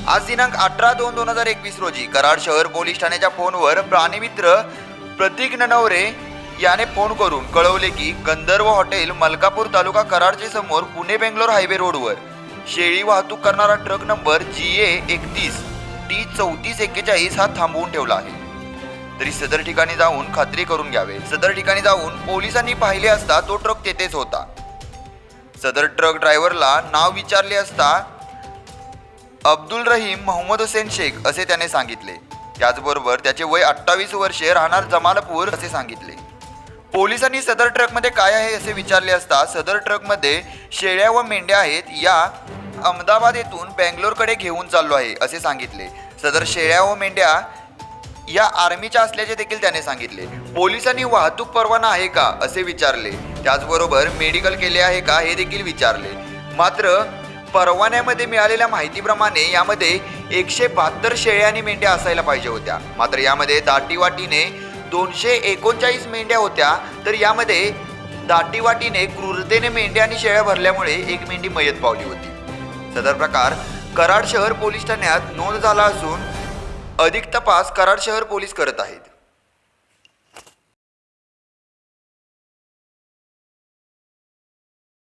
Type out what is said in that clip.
आज दिनांक 18/2/2021 रोजी कराड शहर पोलीस ठाण्याच्या फोनवर प्राणीमित्र प्रतीक ननवरे याने फोन करून कळवले की गंधर्व हॉटेल मलकापूर तालुका कराडचे समोर पुणे बेंगलोर हायवे रोडवर शेळी वाहतूक करणारा ट्रक नंबर GA 31T3441 हा थांबवून ठेवला आहे, तरी सदर ठिकाणी जाऊन खात्री करून घ्यावे। सदर ठिकाणी जाऊन पोलिसांनी पाहिले असता तो ट्रक तेथेच होता। सदर ट्रक ड्रायव्हरला नाव विचारले असता अब्दुल रहीम मोहम्मद हुसेन शेख असे त्याने सांगितले। त्याचबरोबर त्याचे वय 28 वर्षे, राहणार जमालपूर असे सांगितले। पोलिसांनी सदर ट्रकमध्ये काय आहे असे विचारले असता सदर ट्रकमध्ये शेळ्या व मेंढ्या आहेत, या अहमदाबाद येथून बेंगलोरकडे घेऊन चाललो आहे असे सांगितले। सदर शेळ्या व मेंढ्या या आर्मीच्या असल्याचे देखील त्याने सांगितले। पोलिसांनी वाहतूक परवाना आहे का असे विचारले, त्याचबरोबर मेडिकल केले आहे का हे देखील विचारले। मात्र परवान्यामध्ये मिळालेल्या माहितीप्रमाणे यामध्ये 172 शेळ्या आणि मेंढ्या असायला पाहिजे होत्या, मात्र यामध्ये दाटीवाटीने 239 मेंढ्या होत्या, तर यामध्ये दाटीवाटीने क्रूरतेने मेंढ्या आणि शेळ्या भरल्यामुळे एक मेंढी मयत पावली होती। सदर प्रकार कराड शहर पोलीस ठाण्यात नोंद झाला असून अधिक तपास कराड शहर पोलीस करत आहेत।